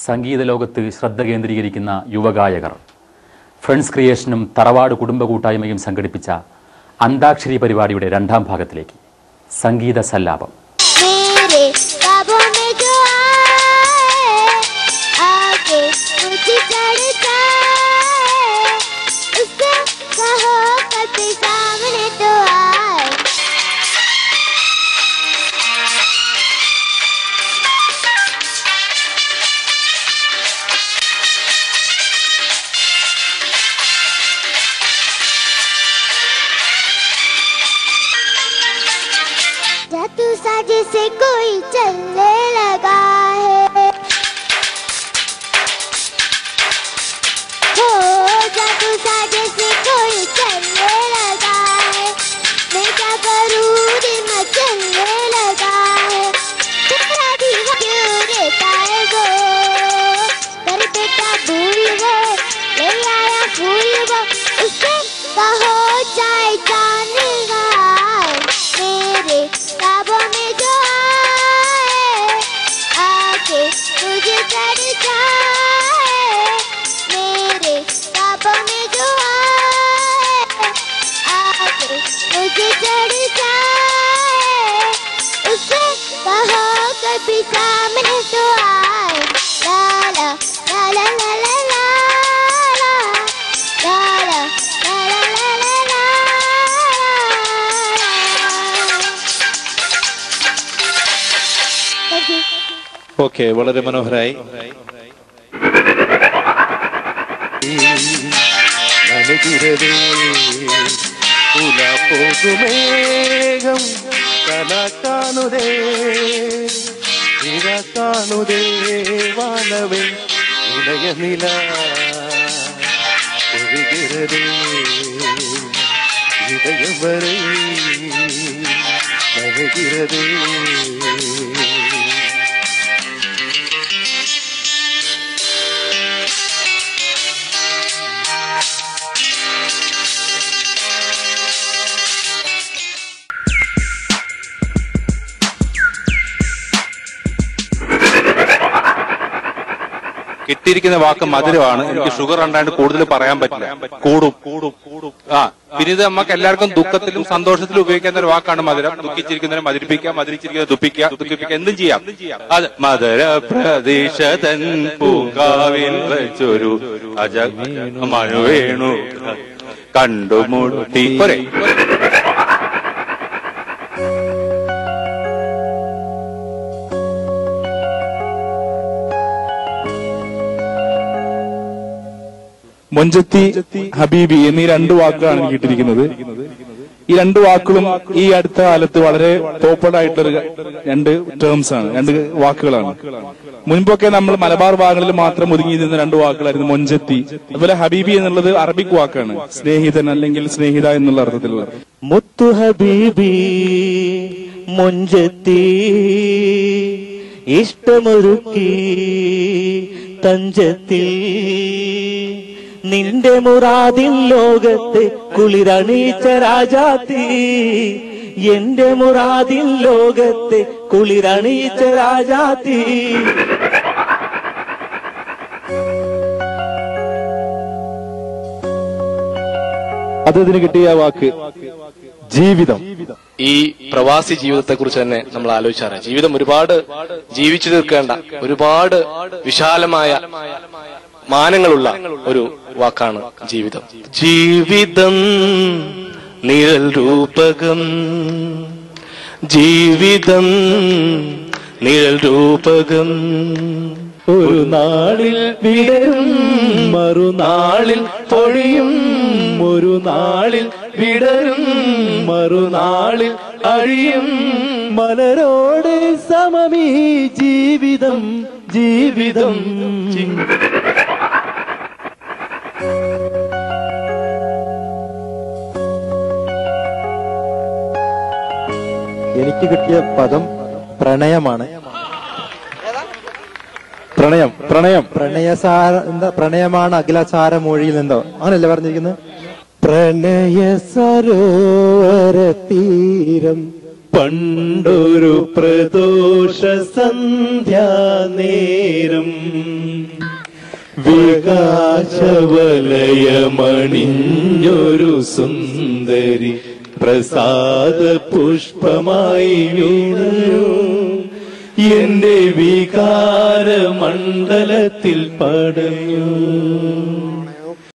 സംഗീത ലോകത്ത് ശ്രദ്ധ കേന്ദ്രീകരിക്കുന്ന യുവഗായകർ ഫ്രണ്ട്സ് ക്രിയേഷനും തറവാട് കുടുംബ കൂട്ടായ്മയും സംഘടിപ്പിച്ച അന്താക്ഷരി പരിപാടിയുടെ രണ്ടാം ഭാഗത്തിലേക്ക്. സംഗീത സല്ലാപം. जैसे कोई चलने लगा है, हो जादू सा जैसे कोई चलने लगा है, मैं क्या करूँ दिल में चलने लगा है, तेरा भी क्यों रहता है वो, कर बेटा भूल वो, ले आया फूल वो, उससे कहो चाय जाने का मेरे ख्वाबों में जो आए, आके तुझे चढ़ जाए, मेरे ख्वाबों में जो आए, आके तुझे चढ़ जाए, उससे कहो कभी सामने तो आए, ला ला ला ला ला ला ला ला ला ला ला ला ला. ഓക്കെ, വളരെ മനോഹരായി. പോകുമേഘം കല കാണുതേ കാണുതേ വാനവേ ഉദയനില ഒഴുകിറതേ ഹൃദയം വരെ നനകിറതേ. കിട്ടിയിരിക്കുന്ന വാക്ക് മധുരമാണ്. എനിക്ക് ഷുഗർ ഉണ്ടായിട്ട് കൂടുതൽ പറയാൻ പറ്റില്ല. കൂടും. പിന്നെ ഇത് നമുക്ക് എല്ലാവർക്കും ദുഃഖത്തിലും സന്തോഷത്തിലും ഉപയോഗിക്കുന്ന ഒരു വാക്കാണ് മധുരം. ദുഃഖിച്ചിരിക്കുന്നതിനെ മധുരിപ്പിക്കുക, മധുരിച്ചിരിക്കുന്നത് ദുഃഖിപ്പിക്കുക, എന്തും ചെയ്യാം. അത് മധുര പ്രതീക്ഷതൻ പൂങ്കാവിൽ വെച്ചൊരു മഴ വേണു കണ്ടുമുട്ടി. പോരെ. മൊഞ്ചത്തി, ഹബീബി എന്നീ രണ്ടു വാക്കുകളാണ് എനിക്ക് കിട്ടിയിരിക്കുന്നത്. ഈ രണ്ടു വാക്കുകളും ഈ അടുത്ത കാലത്ത് വളരെ പോപ്പുലർ ആയിട്ടുള്ള രണ്ട് ടേംസ് ആണ്, രണ്ട് വാക്കുകളാണ്. മുൻപൊക്കെ നമ്മൾ മലബാർ ഭാഗങ്ങളിൽ മാത്രം ഒതുങ്ങി നിന്ന രണ്ടു വാക്കുകളായിരുന്നു മൊഞ്ചത്തി. അതുപോലെ ഹബീബി എന്നുള്ളത് അറബിക് വാക്കാണ്, സ്നേഹിതൻ അല്ലെങ്കിൽ സ്നേഹിത എന്നുള്ള അർത്ഥത്തിലുള്ള. മുത്തു ഹബീബി മൊഞ്ചത്തി ഇഷ്ടമൊരുക്കി തഞ്ചത്തിൽ നിന്റെ മുറാദിൻ ലോകത്തെ കുളിരണീച്ച രാജാത്തി, എന്റെ മുറാദിൻ ലോകത്തെ കുളിരണീച്ച രാജാത്തി. അതിന് കിട്ടിയ വാക്ക് ജീവിതം. ഈ പ്രവാസി ജീവിതത്തെ കുറിച്ച് തന്നെ നമ്മൾ ആലോചിച്ചാറ്. ജീവിതം ഒരുപാട് ജീവിച്ചു തീർക്കേണ്ട, ഒരുപാട് വിശാലമായ മാനങ്ങളുള്ള ഒരു വാക്കാണ് ജീവിതം. ജീവിതം നിഴൽ രൂപകം, ജീവിതം നിഴൽ രൂപകം, ഒരു നാളിൽ വിടരും മറുനാളിൽ പൊഴിയും, ഒരു നാളിൽ വിടരും മറുനാളിൽ അഴിയും, മലരോട് സമമീ ജീവിതം ജീവിതം. എനിക്ക് കിട്ടിയ പദം പ്രണയമാണ്. പ്രണയം പ്രണയം പ്രണയസാര എന്താ പ്രണയമാണ് അഖിലാചാര മൊഴിയിൽ നിന്നോ അങ്ങനല്ലേ പറഞ്ഞിരിക്കുന്നത്? പ്രണയ സരോവര തീരം പണ്ടൊരു പ്രദോഷ സന്ധ്യാനേരം വികാശവലയമണിഞ്ഞൊരു സുന്ദരി പ്രസാദ പുഷ്പമായി വീണു എന്റെ വികാരമണ്ഡലത്തിൽ പടഞ്ഞു.